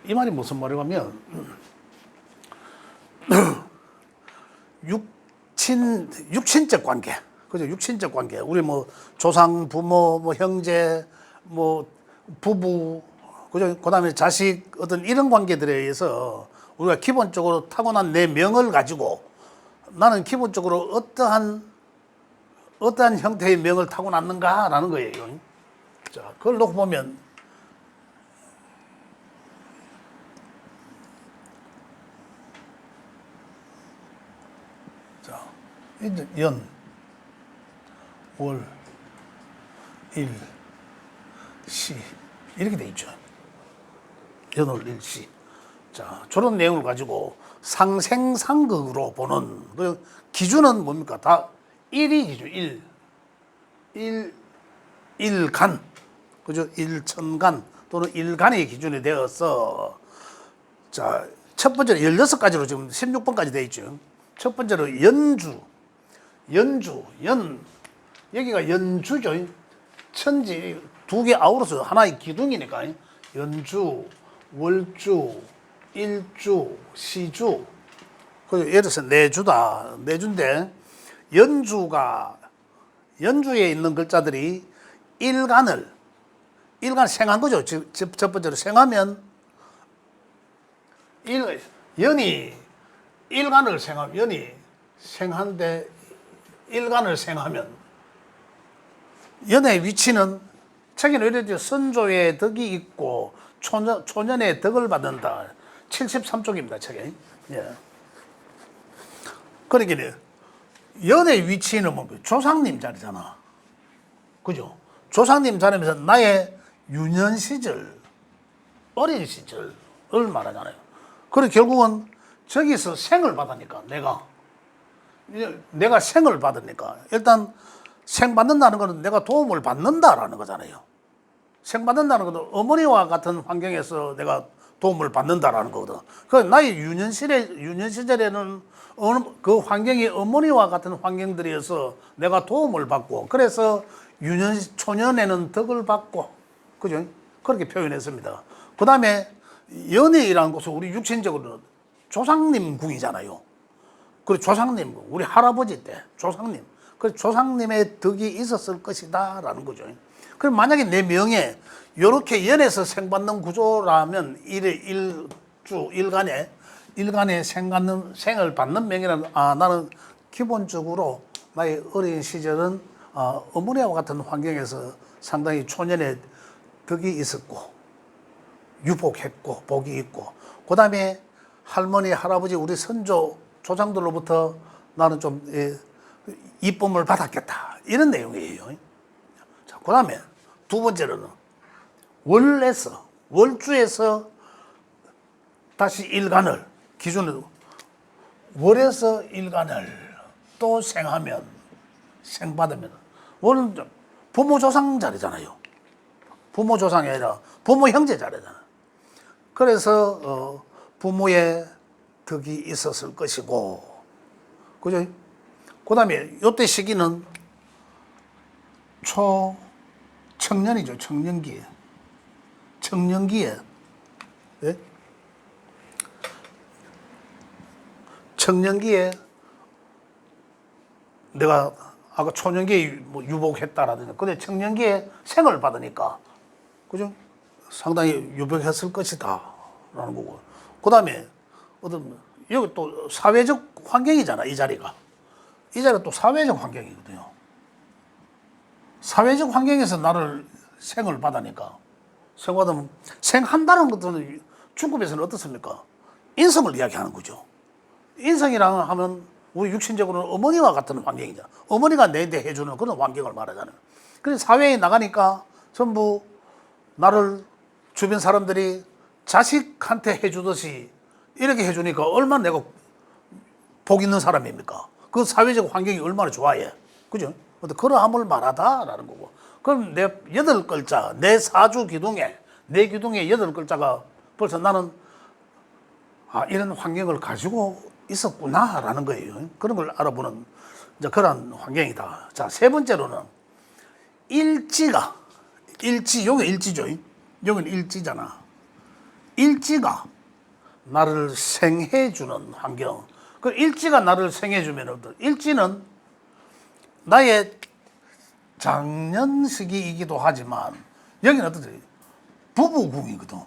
이 말이 무슨 말이냐면 육친적 관계, 그죠? 육친적 관계. 우리 뭐 조상, 부모, 뭐 형제, 뭐 부부, 그죠? 그다음에 자식, 어떤 이런 관계들에 의해서 우리가 기본적으로 타고난 내 명을 가지고 나는 기본적으로 어떠한 형태의 명을 타고났는가라는 거예요. 자, 그걸 놓고 보면 자, 이제 연, 월, 일, 시 이렇게 돼 있죠. 연월 일시. 자, 저런 내용을 가지고 상생상극으로 보는 그 기준은 뭡니까? 다 일이 기준. 일간, 그죠? 일천간 또는 일간의 기준이 되어서, 자, 첫 번째로 16가지로 지금 16번까지 되어 있죠. 첫 번째로 연주, 여기가 연주죠. 천지 두 개 아우러서 하나의 기둥이니까 연주, 월주, 일주, 시주. 그리고 예를 들어서 내주인데 연주에 있는 글자들이 일간 생한 거죠. 첫 번째로 생하면 연이 일간을 생하면 연이 생한데 일간을 생하면 연의 위치는 책에는 이래죠. 선조의 덕이 있고 초년의 덕을 받는다. 73쪽입니다. 책에. 예. 그러니까 연의 위치는 뭐 조상님 자리잖아. 그죠? 조상님 자리면서 나의 유년 시절, 어린 시절을 말하잖아요. 그래 결국은 저기서 생을 받으니까 내가 생을 받으니까 일단 생 받는다는 것은 내가 도움을 받는다라는 거잖아요. 생 받는다는 것은 어머니와 같은 환경에서 내가 도움을 받는다라는 거거든. 그 나의 유년 시절에는 그 환경이 어머니와 같은 환경들이어서 내가 도움을 받고, 그래서 초년에는 덕을 받고, 그죠? 그렇게 표현했습니다. 그 다음에 연예이라는 것은 우리 육신적으로는 조상님 궁이잖아요. 그리고 조상님, 우리 할아버지 때 조상님, 그 조상님의 덕이 있었을 것이다라는 거죠. 그럼 만약에 내 명에 이렇게 연에서 생받는 구조라면 일간에 생을 받는 명이라면, 나는 기본적으로 나의 어린 시절은 어머니와 같은 환경에서 상당히 초년에 덕이 있었고 유복했고 복이 있고, 그 다음에 할머니, 할아버지, 우리 선조, 조상들로부터 나는 좀 이쁨을 받았겠다, 이런 내용이에요. 자, 그 다음에 두 번째로는 월주에서 다시 일간을 기준으로, 월에서 일간을 또 생받으면 월은 부모 조상 자리잖아요. 부모 조상이 아니라 부모 형제 자리잖아. 그래서 부모의 덕이 있었을 것이고, 그죠? 그 다음에 요때 시기는 청년이죠. 청년기에 네? 청년기에 내가 아까 초년기에 뭐 유복했다라든가, 근데 청년기에 생을 받으니까, 그죠? 상당히 유복했을 것이다 라는 거고, 그 다음에 여기 또 사회적 환경이잖아. 이 자리가 또 사회적 환경이거든요. 사회적 환경에서 나를 생을 받으니까, 생받으면 생한다는 것은 중급에서는 어떻습니까? 인성을 이야기하는 거죠. 인성이랑 하면 우리 육신적으로는 어머니와 같은 환경이죠. 어머니가 내한테 해주는 그런 환경을 말하잖아요. 그래서 사회에 나가니까 전부 나를 주변 사람들이 자식한테 해주듯이 이렇게 해주니까 얼마나 내가 복 있는 사람입니까? 그 사회적 환경이 얼마나 좋아해. 그죠? 그러함을 말하다라는 거고. 그럼 내 8글자, 내 사주 기둥에, 내 기둥에 8글자가 벌써 나는 이런 환경을 가지고 있었구나라는 거예요. 그런 걸 알아보는 이제 그런 환경이다. 자, 세 번째로는 여기 일지죠. 여기는 일지잖아. 일지가 나를 생해주는 환경. 그 일지가 나를 생해주면 일지는 나의 장년시기이기도 하지만 여기는 어떠지? 부부궁이거든.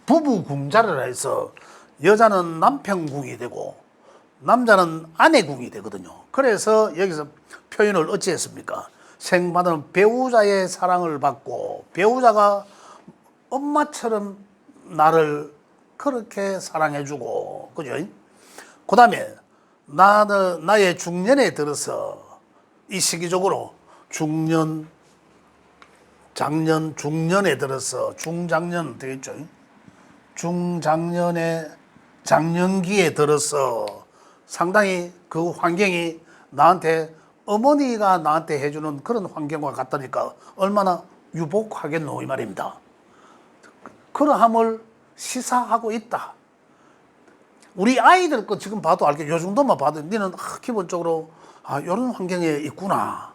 부부궁자를 해서 여자는 남편궁이 되고 남자는 아내궁이 되거든요. 그래서 여기서 표현을 어찌 했습니까? 생받은 배우자의 사랑을 받고 배우자가 엄마처럼 나를 그렇게 사랑해주고, 그죠? 그 다음에 나의 중년에 들어서 이 시기적으로 중년, 장년, 중년에 들어서 중장년 되겠죠? 중장년에 장년기에 들어서 상당히 그 환경이 나한테 어머니가 나한테 해주는 그런 환경과 같다니까 얼마나 유복하겠노 이 말입니다. 그러함을 시사하고 있다. 우리 아이들 거 지금 봐도 알게 요 정도만 봐도 너는 기본적으로 이런 환경에 있구나.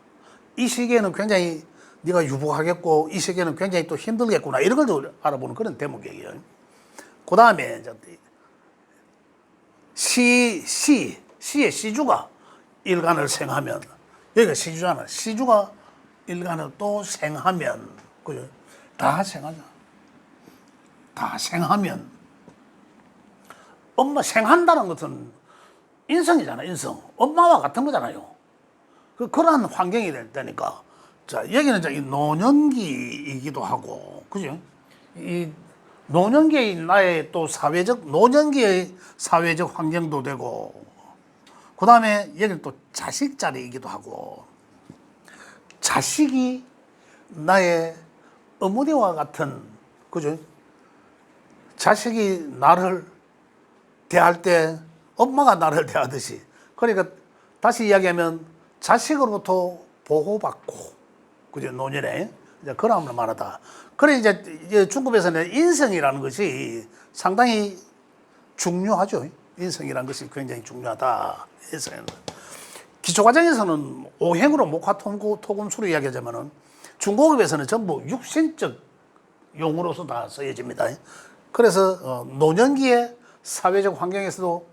이 시기에는 굉장히 네가 유복하겠고 이 시기에는 굉장히 또 힘들겠구나. 이런 걸 좀 알아보는 그런 대목이에요. 그 다음에 시의 시주가 일간을 생하면 여기가 시주잖아. 시주가 일간을 또 생하면 그죠? 다 생하잖아. 다 생하면 생한다는 것은 인성이잖아. 인성. 엄마와 같은 거잖아요. 그러한 환경이 되니까 자 여기는 이제 노년기이기도 하고 그죠? 이 노년기의 나의 또 노년기의 사회적 환경도 되고 그 다음에 여기는 또 자식 자리이기도 하고 자식이 나의 어머니와 같은 그죠? 자식이 나를 대할 때 엄마가 나를 대하듯이 그러니까 다시 이야기하면 자식으로부터 보호받고 그죠? 노년에 이제 그런 말하다. 그래 이제 중급에서는 인성이라는 것이 상당히 중요하죠. 인성이라는 것이 굉장히 중요하다. 인성은 기초과정에서는 오행으로 목화토금수로 이야기하자면은 중고급에서는 전부 육신적 용어로서 다 쓰여집니다. 그래서 노년기의 사회적 환경에서도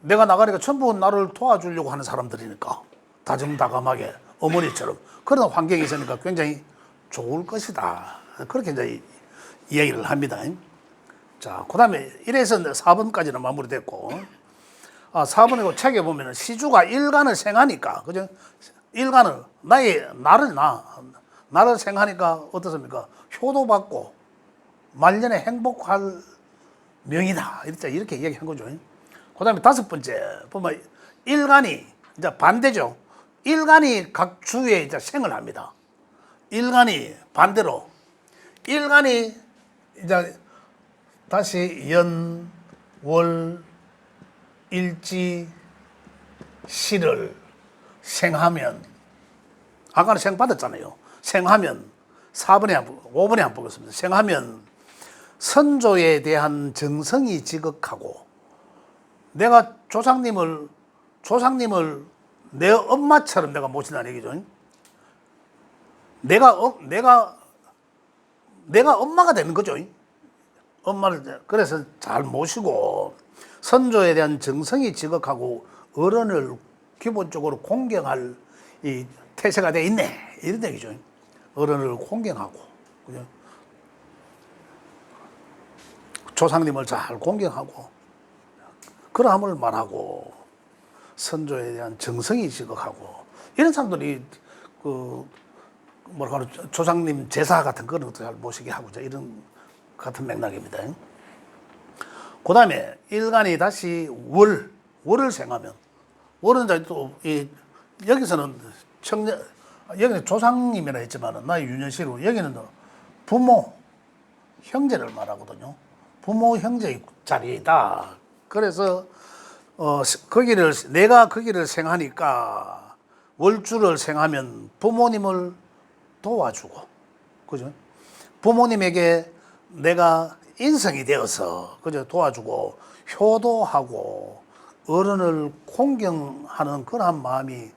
내가 나가니까 전부 나를 도와주려고 하는 사람들이니까 다정다감하게 어머니처럼 그런 환경이 있으니까 굉장히 좋을 것이다. 그렇게 이제 이야기를 합니다. 자, 그 다음에 이래서 4번까지는 마무리됐고, 4번이고 책에 보면은 시주가 일간을 생하니까, 그죠? 일간을, 나를 생하니까 어떻습니까? 효도받고 말년에 행복할 명이다. 이렇게 이야기한 거죠. 그 다음에 5번째, 보면 일간이, 이제 반대죠. 일간이 각 주에 이제 생을 합니다. 일간이 반대로, 일간이 이제 다시 연, 월, 일지, 시를 생하면, 아까는 생 받았잖아요. 생하면, 5번에 한 보겠습니다. 생하면 선조에 대한 정성이 지극하고, 내가 조상님을 내 엄마처럼 내가 모신다는 얘기죠. 내가 엄마가 되는 거죠. 엄마를 그래서 잘 모시고 선조에 대한 정성이 지극하고 어른을 기본적으로 공경할 이 태세가 돼 있네 이런 얘기죠. 어른을 공경하고 그죠? 조상님을 잘 공경하고 그러함을 말하고 선조에 대한 정성이 지극하고 이런 사람들이 조상님 제사 같은 그런 것도 잘 모시게 하고 이런 같은 맥락입니다. 그 다음에 일간이 다시 월을 생하면 월은 이제 또 여기서는 여기는 조상님이라 했지만 나의 유년시로 여기는 부모 형제를 말하거든요. 부모 형제의 자리이다. 그래서 내가 거기를 생하니까 월주를 생하면 부모님을 도와주고, 그죠? 부모님에게 내가 인성이 되어서, 그죠? 도와주고, 효도하고, 어른을 공경하는 그러한 마음이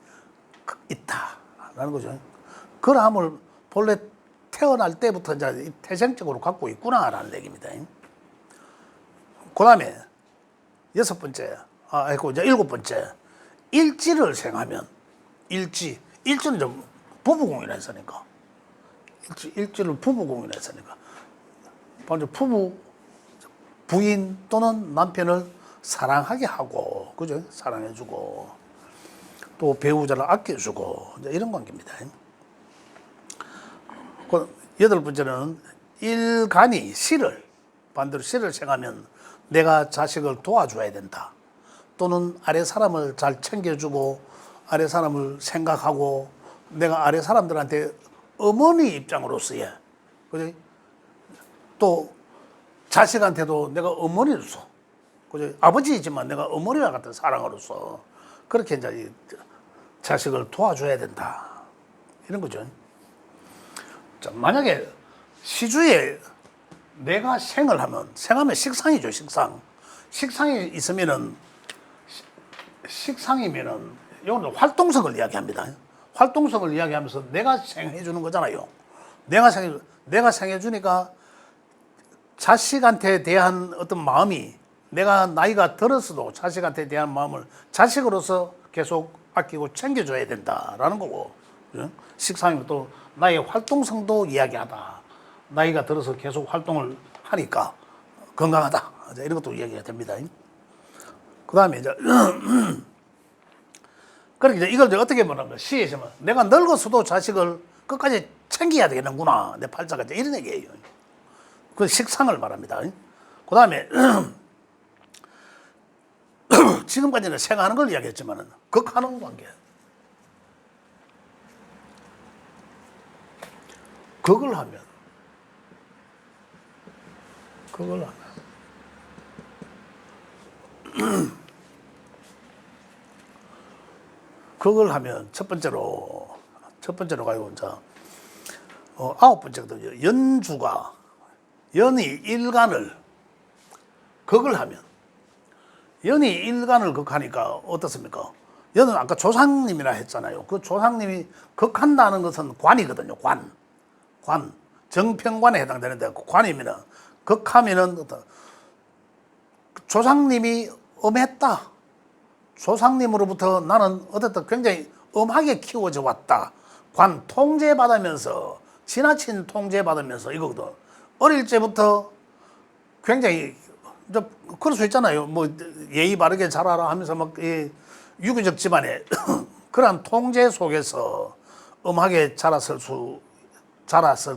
있다라는 거죠. 그러함을 본래 태어날 때부터 이제 태생적으로 갖고 있구나라는 얘기입니다. 그 다음에 여섯 번째, 이제 일곱 번째, 일지를 생하면, 일지는 좀 부부공이라 했으니까. 일지를 부부공이라 했으니까. 먼저 부인 또는 남편을 사랑하게 하고, 그죠? 사랑해주고, 또 배우자를 아껴주고, 이제 이런 관계입니다. 여덟 번째는 일간이 반대로 시를 생하면 내가 자식을 도와줘야 된다. 또는 아래 사람을 잘 챙겨주고 아래 사람을 생각하고 내가 아래 사람들한테 어머니 입장으로서의 그죠? 또 자식한테도 내가 어머니로서 그죠? 아버지이지만 내가 어머니와 같은 사랑으로서 그렇게 이제 자식을 도와줘야 된다. 이런 거죠. 자, 만약에 시주에 내가 생하면 식상이죠, 식상. 식상이 있으면은, 식상이면은, 이거는 활동성을 이야기합니다. 활동성을 이야기하면서 내가 생해주는 거잖아요. 내가 생해주니까 자식한테 대한 어떤 마음이 내가 나이가 들었어도 자식한테 대한 마음을 자식으로서 계속 아끼고 챙겨줘야 된다라는 거고. 식상이면 또 나의 활동성도 이야기하다. 나이가 들어서 계속 활동을 하니까 건강하다. 이런 것도 이야기가 됩니다. 그 다음에 이제, 그렇게 이제 이걸 어떻게 말하면 시에서는 내가 늙었어도 자식을 끝까지 챙겨야 되겠는구나. 내 팔자가 이제 이런 얘기예요. 그 식상을 말합니다. 그 다음에, 지금까지는 생하는 걸 이야기했지만은, 극하는 관계. 그걸 하면 첫 번째로 가지고 이제 아홉 번째거든요. 연이 일간을 극을 하면 연이 일간을 극하니까 어떻습니까? 연은 아까 조상님이라 했잖아요. 그 조상님이 극한다는 것은 관이거든요. 관. 정평관에 해당되는데 관이면은 극하면은 조상님이 엄했다. 조상님으로부터 나는 어쨌든 굉장히 엄하게 키워져 왔다. 관 통제받으면서 지나친 통제받으면서 이거거든. 어릴 때부터 굉장히 그럴 수 있잖아요. 뭐 예의 바르게 자라라 하면서 막 유교적 집안에 그러한 통제 속에서 엄하게 자랐을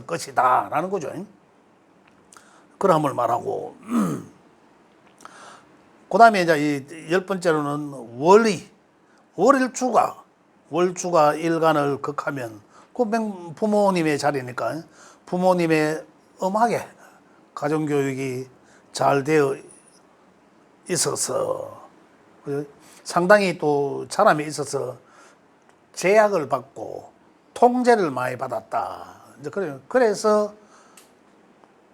것이다라는 거죠. 그럼을 말하고 그 다음에 이제 이 열 번째로는 월주가 일간을 극하면 그 부모님의 자리니까 부모님의 엄하게 가정교육이 잘 되어 있어서 상당히 또 사람이 있어서 제약을 받고 통제를 많이 받았다. 이제 그래서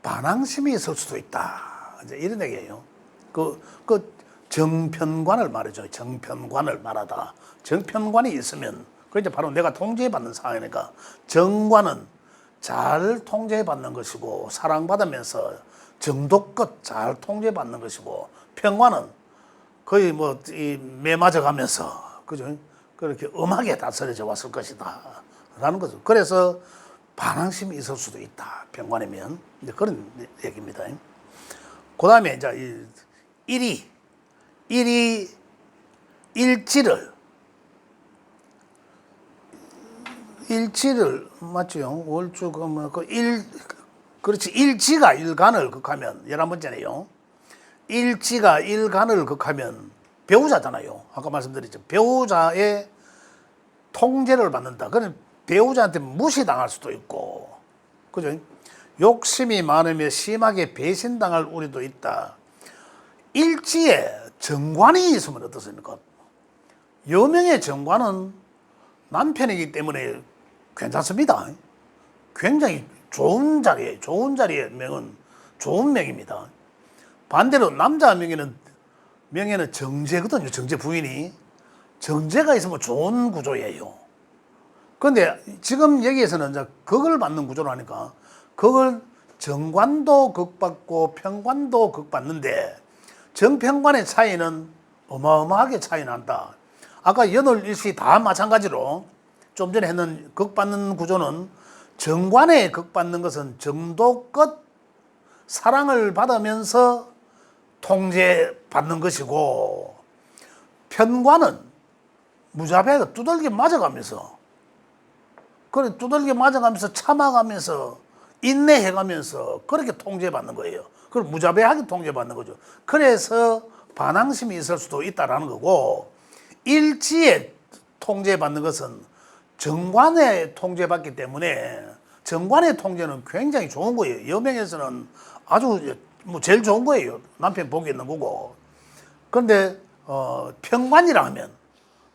반항심이 있을 수도 있다. 이제 이런 얘기예요. 그 정편관을 말이죠. 정편관을 말하다. 정편관이 있으면 그 이제 바로 내가 통제받는 상황이니까 정관은 잘 통제받는 것이고 사랑받으면서 정도껏 잘 통제받는 것이고 평관은 거의 뭐 매 맞아가면서 그죠? 그렇게 엄하게 다스려져 왔을 것이다. 라는 거죠. 그래서 반항심이 있을 수도 있다. 평관이면. 이제 그런 얘기입니다. 그 다음에 이제 일지를 맞죠? 월주가 그렇지. 일지가 일간을 극하면 11번째네요. 일지가 일간을 극하면 배우자잖아요. 아까 말씀드렸죠. 배우자의 통제를 받는다. 그럼 배우자한테 무시당할 수도 있고, 그죠? 욕심이 많으며 심하게 배신당할 우리도 있다. 일지에 정관이 있으면 어떻습니까? 여명의 정관은 남편이기 때문에 괜찮습니다. 굉장히 좋은 자리에 명은 좋은 명입니다. 반대로 남자 명예는 정제거든요. 정제 부인이. 정제가 있으면 좋은 구조예요. 그런데 지금 여기에서는 이제 극을 받는 구조로 하니까 극을 정관도 극받고 평관도 극받는데 정평관의 차이는 어마어마하게 차이 난다. 아까 연월 일시 다 마찬가지로 좀 전에 했는 극받는 구조는 정관에 극받는 것은 정도 끝 사랑을 받으면서 통제받는 것이고 편관은 무자비하게 두들겨 맞아가면서 그래 두들겨 맞아가면서 참아가면서 인내해가면서 그렇게 통제받는 거예요. 그걸 무자비하게 통제받는 거죠. 그래서 반항심이 있을 수도 있다라는 거고 일지에 통제받는 것은 정관에 통제받기 때문에 정관의 통제는 굉장히 좋은 거예요. 여명에서는 아주 뭐 제일 좋은 거예요. 남편 복이 있는 거고. 그런데 평관이라 하면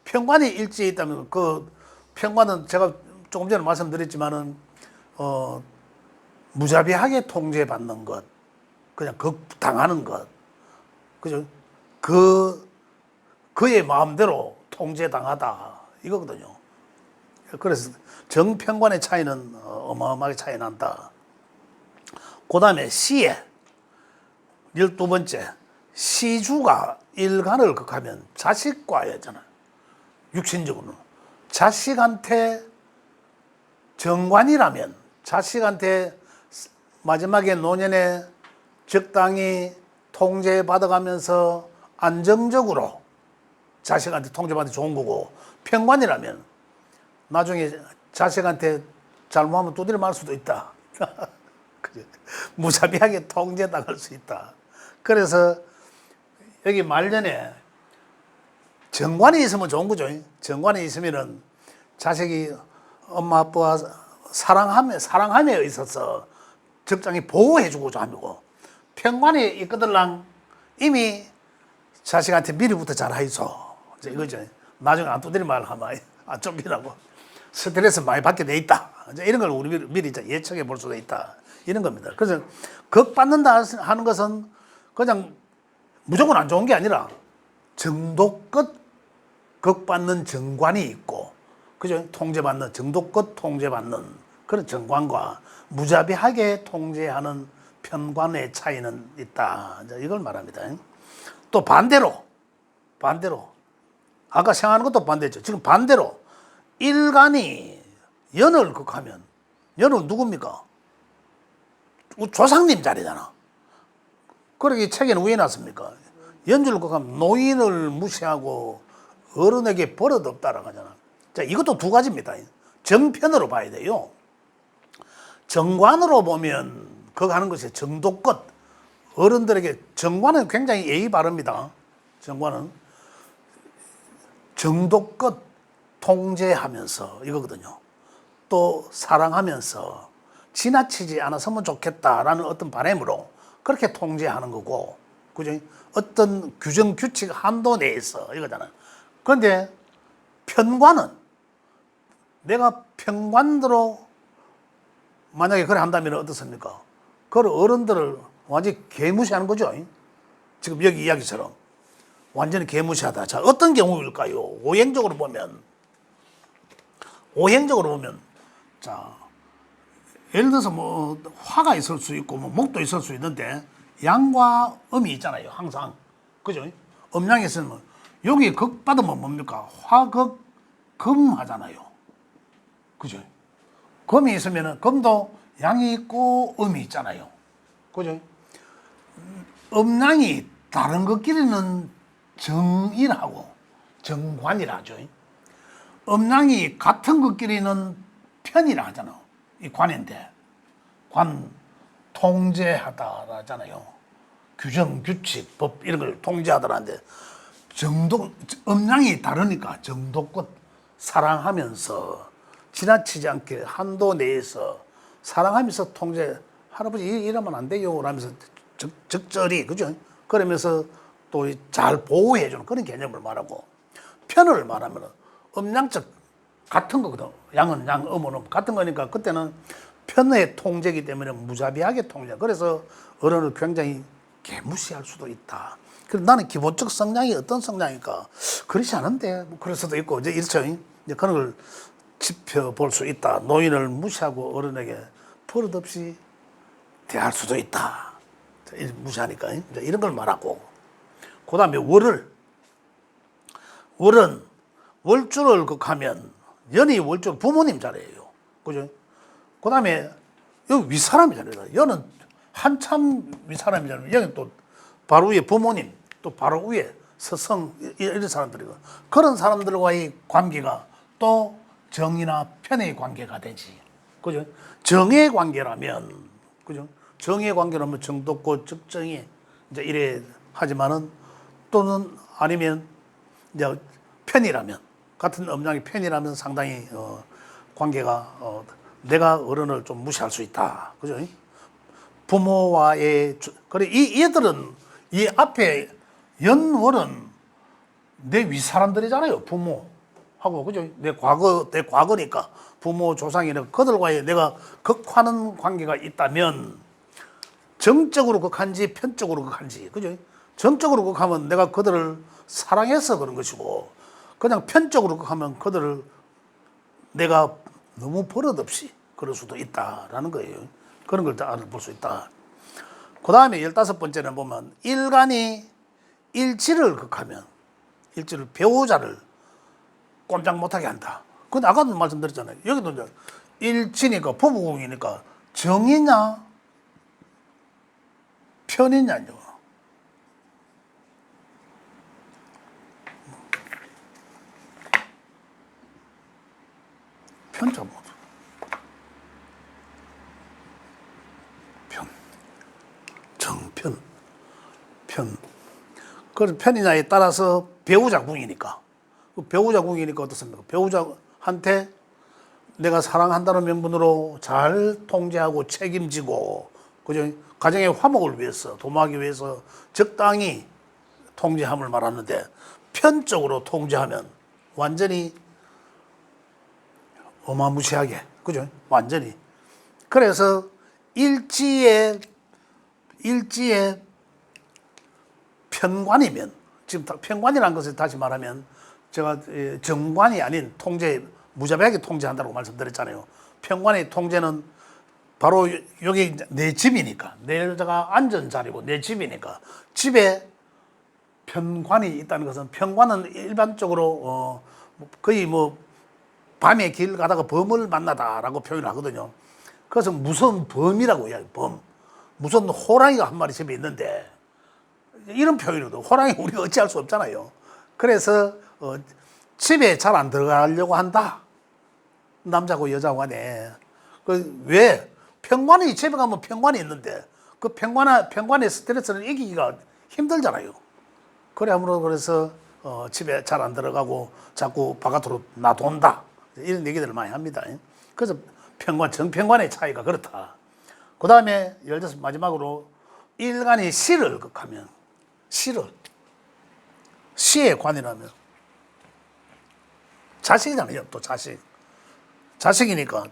평관이 일지에 있다면 그 평관은 제가 조금 전에 말씀드렸지만은 무자비하게 통제받는 것, 그냥 당하는 것, 그죠? 그의 마음대로 통제당하다 이거거든요. 그래서 정평관의 차이는 어마어마하게 차이 난다. 그 다음에 시에 12번째 시주가 일간을 극하면 자식과였잖아요. 육신적으로는 자식한테 정관이라면 자식한테 마지막에 노년에 적당히 통제받아가면서 안정적으로 자식한테 통제받아 좋은 거고 평관이라면 나중에 자식한테 잘못하면 두드려 맞을 수도 있다. 무자비하게 통제당할 수 있다. 그래서 여기 말년에 정관이 있으면 좋은 거죠. 정관이 있으면은 자식이 엄마 아빠와 사랑함에 있어서 적당히 보호해주고자 하고 평관이 있거들랑 이미 자식한테 미리부터 잘하이소. 이거죠. 나중에 안 두드리 말하면 안 쫓기라고 스트레스 많이 받게 돼 있다. 이런 걸 우리 미리 예측해 볼 수도 있다. 이런 겁니다. 그래서 극받는다 하는 것은 그냥 무조건 안 좋은 게 아니라 정도껏 극받는 정관이 있고, 그죠? 통제받는, 정도껏 통제받는 그런 정관과 무자비하게 통제하는 편관의 차이는 있다. 이걸 말합니다. 또 반대로. 아까 생각하는 것도 반대죠. 지금 반대로 일간이 연을 극하면, 연은 누굽니까? 조상님 자리잖아. 그러게 책에는 왜 놨습니까? 연주를 극하면 노인을 무시하고 어른에게 버릇 없다라고 하잖아. 자, 이것도 두 가지입니다. 정편으로 봐야 돼요. 정관으로 보면 극하는 것이 정도껏 어른들에게 정관은 굉장히 예의 바릅니다. 정관은 정도껏 통제하면서 이거거든요. 또 사랑하면서 지나치지 않았으면 좋겠다라는 어떤 바람으로 그렇게 통제하는 거고, 그죠? 어떤 규정 규칙 한도 내에서 이거잖아요. 그런데 편관은 내가 편관대로 만약에 그래 한다면 어떻습니까? 그 어른들을 완전히 개무시하는 거죠. 지금 여기 이야기처럼 완전히 개무시하다. 자, 어떤 경우일까요? 오행적으로 보면 자, 예를 들어서 뭐 화가 있을 수 있고 뭐 목도 있을 수 있는데 양과 음이 있잖아요. 항상. 그죠? 음양이 있으면 여기 극 받으면 뭡니까? 화극 금 하잖아요. 그죠? 금이 있으면은 금도 양이 있고 음이 있잖아요. 그죠? 음양이 다른 것끼리는 정인하고 정관이라 하죠. 음양이 같은 것끼리는 편이라 하잖아요. 이 관인데 관 통제하다 하잖아요. 규정, 규칙, 법 이런 걸 통제하더라는데 음양이 다르니까 정도껏 사랑하면서 지나치지 않게 한도 내에서 사랑하면서 통제. 할아버지 이러면 안 돼요 라면서 적절히, 그죠? 그러면서 또 잘 보호해주는 그런 개념을 말하고, 편을 말하면 음양적 같은 거거든. 양은 양, 음은 음 같은 거니까 그때는 편의 통제이기 때문에 무자비하게 통제. 그래서 어른을 굉장히 개무시할 수도 있다. 그래서 나는 기본적 성향이 어떤 성향일까? 그렇지 않은데 뭐 그럴 수도 있고 이제 이렇죠. 이제 그런 걸 지펴볼 수 있다. 노인을 무시하고 어른에게 버릇없이 대할 수도 있다. 무시하니까 이제 이런 걸 말하고, 그 다음에 월은 월주를 극하면 연이 월주 부모님 자리예요. 그죠? 그 다음에 여기 윗사람이잖아요. 연은 한참 윗사람이잖아요. 여기 또 바로 위에 부모님, 또 바로 위에 스승, 이런 사람들이고, 그런 사람들과의 관계가 또 정이나 편의 관계가 되지. 그죠? 정의 관계라면, 그죠? 정의 관계라면 정독고 적정이 이제 이래 하지만은, 또는 아니면 이제 편이라면, 같은 음양이 편이라면 상당히 관계가 내가 어른을 좀 무시할 수 있다. 그죠? 부모와의 그래 이 얘들은 이 앞에 연월은 내 윗사람들이잖아요. 부모하고 그죠? 내 과거니까 부모 조상이나 그들과의 내가 극하는 관계가 있다면 정적으로 극한지 편적으로 극한지 그죠? 정적으로 극하면 내가 그들을 사랑해서 그런 것이고, 그냥 편적으로 극하면 그들을 내가 너무 버릇없이 그럴 수도 있다라는 거예요. 그런 걸 알아볼 수 있다. 그 다음에 15번째는 보면 일간이 일치를 극하면, 일치를 배우자를 꼼짝 못하게 한다. 근데 아까도 말씀드렸잖아요. 여기도 이제 일치니까 부부궁이니까 정이냐 편이냐요. 편자 뭐 정편, 편. 그 편이냐에 따라서 배우자궁이니까. 배우자궁이니까 어떻습니까? 배우자한테 내가 사랑한다는 명분으로 잘 통제하고 책임지고, 그죠? 가정의 화목을 위해서, 도모하기 위해서 적당히 통제함을 말하는데, 편적으로 통제하면 완전히 어마무시하게, 그죠? 완전히. 그래서 일지의 편관이면, 지금 편관이라는 것을 다시 말하면 제가 정관이 아닌 통제, 무자비하게 통제한다고 말씀드렸잖아요. 편관의 통제는 바로 여기 내 집이니까, 내 여자가 앉은 자리고 내 집이니까, 집에 편관이 있다는 것은, 편관은 일반적으로 거의 뭐 밤에 길 가다가 범을 만나다라고 표현하거든요. 그래서 무서운 범이라고 해요. 범. 무슨 호랑이가 한 마리 집에 있는데, 이런 표현이거든. 호랑이 우리가 어찌할 수 없잖아요. 그래서 집에 잘 안 들어가려고 한다. 남자고 여자고 간에. 왜? 편관이 집에 가면 편관이 있는데 그 편관의 스트레스를 이기기가 힘들잖아요. 그래서 집에 잘 안 들어가고 자꾸 바깥으로 나돈다. 이런 얘기들을 많이 합니다. 그래서 정편관의 차이가 그렇다. 그 다음에 예를 들어서 마지막으로 일간이 시를 극하면, 시의 관이라면 자식이잖아요. 또 자식이니까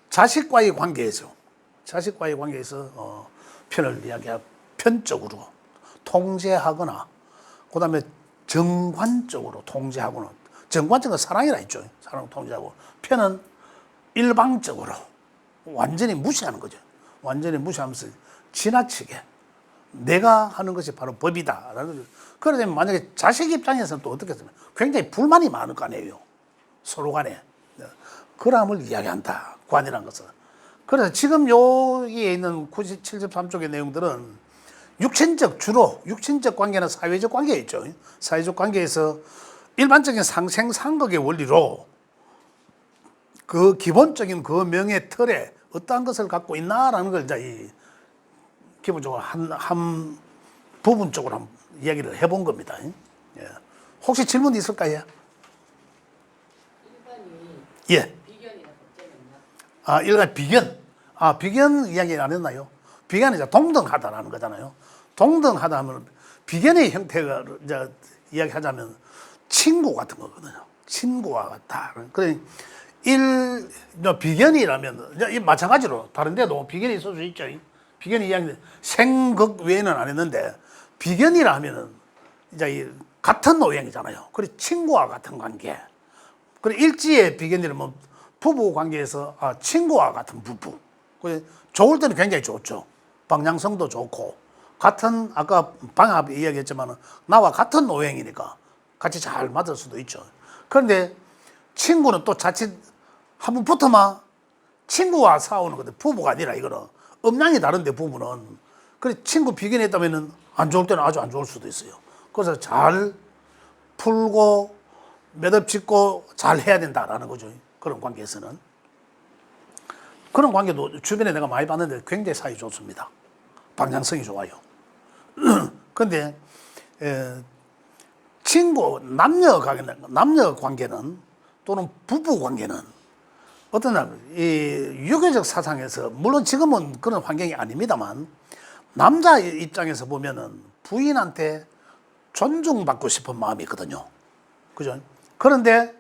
자식과의 관계에서 편을 이야기하고, 편적으로 통제하거나, 그 다음에 정관적으로 통제하거나, 정관적은 사랑이라 했죠. 사랑 통제하고, 편은 일방적으로 완전히 무시하는 거죠. 완전히 무시하면서 지나치게 내가 하는 것이 바로 법이다. 그러면 만약에 자식 입장에서는 또 어떻게 했으면 굉장히 불만이 많을 거 아니에요. 서로 간에. 그람을 이야기한다. 관이라는 것은. 그래서 지금 여기에 있는 73쪽의 내용들은 주로 육신적 관계나 사회적 관계에 있죠. 사회적 관계에서 일반적인 상생상극의 원리로 그 기본적인 그 명의 틀에 어떠한 것을 갖고 있나라는 걸 이제 기본적으로 한 부분적으로 한번 이야기를 해본 겁니다. 예. 혹시 질문 있을까요? 예. 일간 비견. 비견 이야기 안 했나요? 비견이 이제 동등하다라는 거잖아요. 동등하다 하면 비견의 형태가 이제 이야기하자면 친구 같은 거거든요. 친구와 같다. 그래 비견이라면 이제 마찬가지로 다른 데도 비견이 있을 수 있죠. 비견이 이야기 생극 외에는 안 했는데, 비견이라 하면은 이제 같은 노형이잖아요. 그래 친구와 같은 관계. 그리고 일지의 비견이란 뭐 부부 관계에서 친구와 같은 부부. 좋을 때는 굉장히 좋죠. 방향성도 좋고 같은 아까 방합 이야기했지만 나와 같은 노행이니까 같이 잘 맞을 수도 있죠. 그런데 친구는 또 자칫 한번 붙으면 친구와 싸우는 건데 부부가 아니라 이거는 음양이 다른데 부부는 그래 친구 비견이 있다면은 안 좋을 때는 아주 안 좋을 수도 있어요. 그래서 잘 풀고 매듭 짓고 잘 해야 된다라는 거죠. 그런 관계에서는. 그런 관계도 주변에 내가 많이 봤는데 굉장히 사이 좋습니다. 방향성이 좋아요. 근데 친구 남녀 관계는 또는 부부 관계는 어떤 이 유교적 사상에서 물론 지금은 그런 환경이 아닙니다만 남자 입장에서 보면은 부인한테 존중받고 싶은 마음이 있거든요. 그죠? 그런데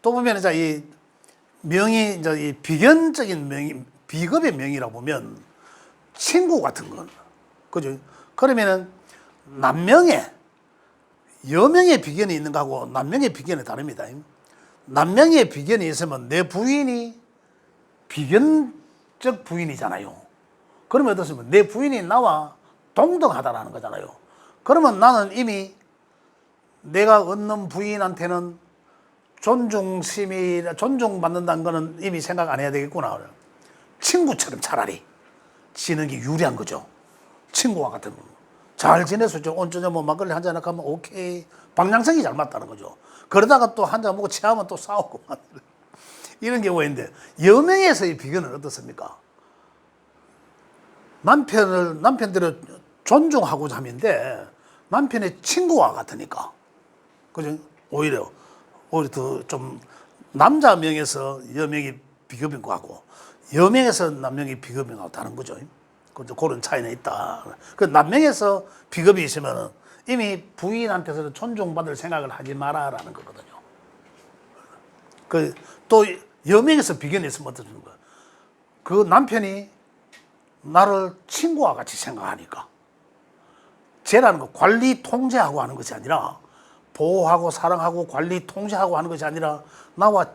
또 보면 이제 이 명의 이제 이 비견적인 명의 비급의 명의라고 보면 친구 같은 건 그죠? 그러면은 남명의 여명의 비견이 있는 거하고 남명의 비견이 다릅니다. 남명의 비견이 있으면 내 부인이 비견적 부인이잖아요. 그러면 어떻습니까? 내 부인이 나와 동등하다라는 거잖아요. 그러면 나는 이미 내가 얻는 부인한테는 존중받는다는 거는 이미 생각 안 해야 되겠구나. 친구처럼 차라리 지는 게 유리한 거죠. 친구와 같은 거. 잘 지내서 온전히 뭐 막걸리 한잔 하면 오케이. 방향성이 잘 맞다는 거죠. 그러다가 또 한잔 먹고 취하면 또 싸우고 이런 경우가 있는데 여명에서의 비견은 어떻습니까? 남편들을 존중하고자 함인데 남편의 친구와 같으니까 그죠? 오히려 더 좀 남자 명에서 여명이 비급인 것 같고 여명에서 남명이 비급인 것 다른 거죠. 그런 차이는 있다. 그 남명에서 비급이 있으면 이미 부인한테서 존중받을 생각을 하지 마라라는 거거든요. 또 여명에서 비견이 있으면 어떻습니까? 그 남편이 나를 친구와 같이 생각하니까 쟤라는 거 관리 통제하고 하는 것이 아니라 보호하고 사랑하고 관리 통제하고 하는 것이 아니라 나와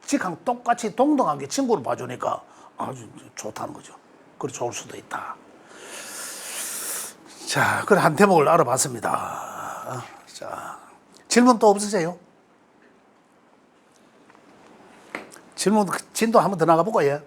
직항 똑같이 동등하게 친구를 봐주니까 아주 좋다는 거죠. 그래 좋을 수도 있다. 자, 그래 한 대목을 알아봤습니다. 자, 질문 또 없으세요? 질문 진도 한번 더 나가볼까요?